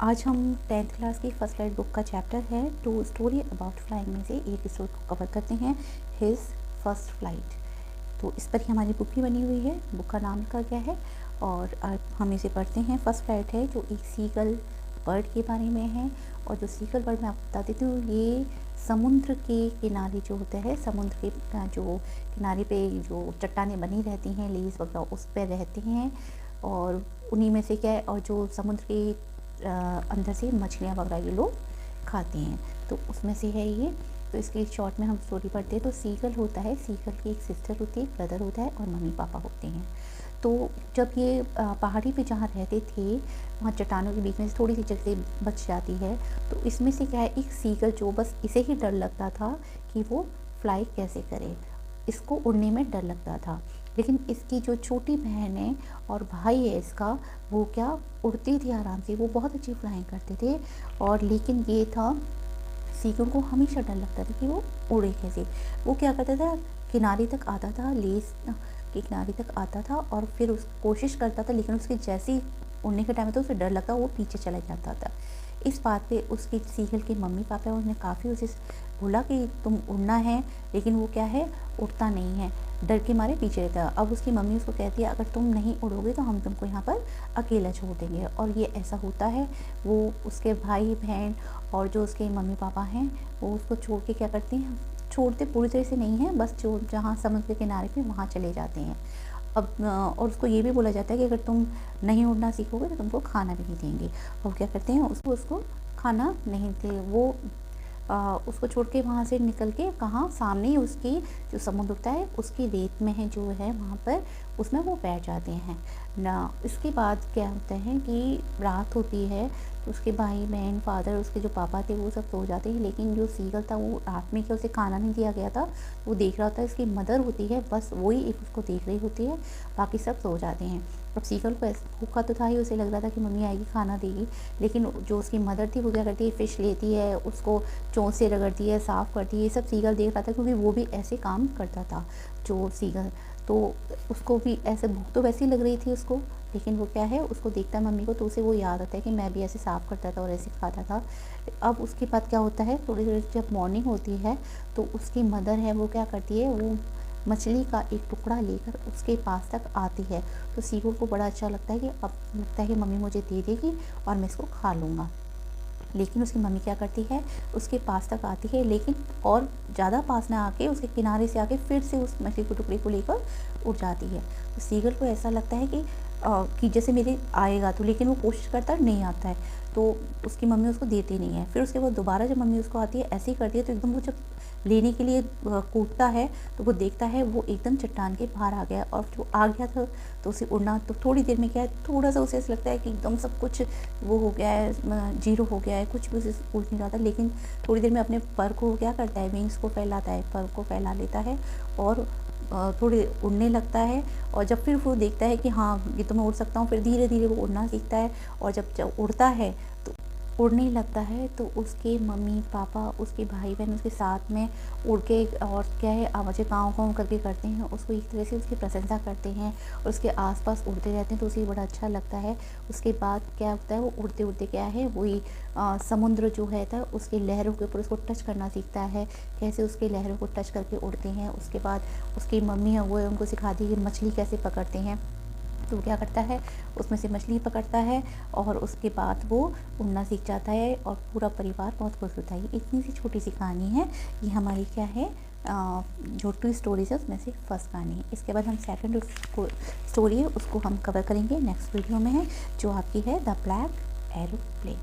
आज हम 10th class की फर्स्ट फ्लाइट बुक का चैप्टर है टू स्टोरी अबाउट फ्लाइंग में से एक स्टोरी को कवर करते हैं, हिज फर्स्ट फ्लाइट। तो इस पर ही हमारी बुक भी बनी हुई है। बुक का नाम का क्या है और अब हम इसे पढ़ते हैं। फर्स्ट फ्लाइट है जो एक सीगल बर्ड के बारे में है। और जो सीगल बर्ड मैं आपको बता देती हूँ, ये समुद्र के किनारे जो होता है, समुद्र के जो किनारे पे जो चट्टानें बनी रहती हैं, लीज वगैरह, उस पर रहते हैं। और उन्हीं में से क्या है, और जो समुद्र के अंदर से मछलियाँ वगैरह ये लोग खाते हैं, तो उसमें से है ये। तो इसके शॉर्ट में हम स्टोरी पढ़ते हैं। तो सीगल होता है, सीगल की एक सिस्टर होती है, एक ब्रदर होता है और मम्मी पापा होते हैं। तो जब ये पहाड़ी पे जहाँ रहते थे, वहाँ चट्टानों के बीच में थोड़ी सी जगह बच जाती है। तो इसमें से क्या है, एक सीगल जो बस इसे ही डर लगता था कि वो फ्लाई कैसे करे, इसको उड़ने में डर लगता था। लेकिन इसकी जो छोटी बहन है और भाई है इसका, वो क्या उड़ती थी आराम से, वो बहुत अच्छी फ्लाइंग करते थे। और लेकिन ये था, सीगल को हमेशा डर लगता था कि वो उड़े कैसे। वो क्या करता था, किनारे तक आता था, लेस के किनारे तक आता था और फिर उस कोशिश करता था, लेकिन उसकी जैसी उड़ने के टाइम तो उसे डर लगता, वो पीछे चला जाता था। इस बात पे उसकी सीगल के मम्मी पापा उन्हें काफ़ी उसे बोला कि तुम उड़ना है, लेकिन वो क्या है, उड़ता नहीं है, डर के मारे पीछे रहता है। अब उसकी मम्मी उसको कहती है, अगर तुम नहीं उड़ोगे तो हम तुमको यहाँ पर अकेला छोड़ देंगे। और ये ऐसा होता है, वो उसके भाई बहन और जो उसके मम्मी पापा हैं, वो उसको छोड़ के क्या करते हैं, छोड़ते पूरी तरह से नहीं है, बस जो जहाँ समुद्र के किनारे पे वहाँ चले जाते हैं। अब और उसको ये भी बोला जाता है कि अगर तुम नहीं उड़ना सीखोगे तो तुमको खाना भी नहीं देंगे। और क्या करते हैं, उसको खाना नहीं दे, वो उसको छोड़ के वहाँ से निकल के कहाँ, सामने ही उसकी जो समुद्र होता है उसकी रेत में है जो है वहाँ पर, उसमें वो बैठ जाते हैं ना। इसके बाद क्या होता है कि रात होती है, तो उसके भाई बहन, फादर, उसके जो पापा थे वो सब सो जाते हैं। लेकिन जो सीगल था वो रात में, क्या उसे खाना नहीं दिया गया था, वो देख रहा होता है। इसकी मदर होती है, बस वही एक उसको देख रही होती है, बाकी सब सो जाते हैं। अब सीगल को भूखा तो था ही, उसे लग रहा था कि मम्मी आएगी खाना देगी। लेकिन जो उसकी मदर थी वो क्या करती है, फ़िश लेती है, उसको चोंच से रगड़ती है, साफ़ करती है। ये सब सीगल देख रहा था, क्योंकि वो भी ऐसे काम करता था जो सीगल। तो उसको भी ऐसे भूख तो वैसे ही लग रही थी उसको, लेकिन वो क्या है, उसको देखता है मम्मी को, तो उसे वो याद आता है कि मैं भी ऐसे साफ़ करता था और ऐसे खाता था। अब उसके बाद क्या होता है, थोड़ी देर जब मॉर्निंग होती है, तो उसकी मदर है वो क्या करती है, वो मछली का एक टुकड़ा लेकर उसके पास तक आती है। तो सीगल को बड़ा अच्छा लगता है कि अब लगता है कि मम्मी मुझे दे देगी और मैं इसको खा लूँगा। लेकिन उसकी मम्मी क्या करती है, उसके पास तक आती है, लेकिन और ज़्यादा पास ना आके उसके किनारे से आके फिर से उस मछली के टुकड़े को लेकर उड़ जाती है। तो सीगल को ऐसा लगता है कि जैसे मेरे आएगा, तो लेकिन वो कोशिश करता है, नहीं आता है, तो उसकी मम्मी उसको देती नहीं है। फिर उसके बाद दोबारा जब मम्मी उसको आती है, ऐसे ही करती है, तो एकदम वो जब लेने के लिए कूदता है, तो वो देखता है वो एकदम चट्टान के बाहर आ गया। और जो आ गया था, तो उसे उड़ना, तो थोड़ी देर में क्या है, थोड़ा सा उसे ऐसा लगता है कि एकदम सब कुछ वो हो गया है, जीरो हो गया है, कुछ भी उसे उड़ नहीं रहा था। लेकिन थोड़ी देर में अपने पर को क्या करता है, विंग्स को फैलाता है, पर को फैला लेता है और थोड़े उड़ने लगता है। और जब फिर वो देखता है कि हाँ ये तो मैं उड़ सकता हूँ, फिर धीरे धीरे वो उड़ना सीखता है। और जब उड़ता है, तो उड़ने लगता है, तो उसके मम्मी पापा, उसके भाई बहन उसके साथ में उड़ के, और क्या है, आवाज़ें काँव काँव करके करते हैं, उसको एक तरह से उसकी प्रशंसा करते हैं और उसके आसपास उड़ते रहते हैं, तो उसे बड़ा अच्छा लगता है। उसके बाद क्या होता है, वो उड़ते उड़ते क्या है, वही समुद्र जो है था उसकी लहरों के ऊपर उसको टच करना सीखता है, कैसे उसकी लहरों को टच करके उड़ते हैं। उसके बाद उसकी मम्मी है वो उनको सिखाती है कि मछली कैसे पकड़ते हैं, तो वो क्या करता है, उसमें से मछली पकड़ता है और उसके बाद वो उड़ना सीख जाता है और पूरा परिवार बहुत खुश होता है। ये इतनी सी छोटी सी कहानी है, ये हमारी क्या है, जो 2 स्टोरीज़ है उसमें से फर्स्ट कहानी है। इसके बाद हम सेकंड स्टोरी है उसको हम कवर करेंगे नेक्स्ट वीडियो में, है जो आपकी है द ब्लैक एरोप्लेन।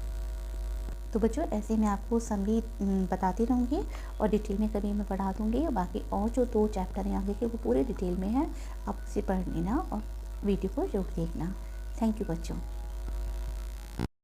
तो बच्चों ऐसे मैं आपको समरी बताती रहूँगी और डिटेल में कभी मैं पढ़ा दूँगी। बाकी और जो 2 चैप्टर हैं आगे के, वो पूरे डिटेल में है, आप उसे पढ़ लेना और वीडियो को जरूर देखना। थैंक यू बच्चों।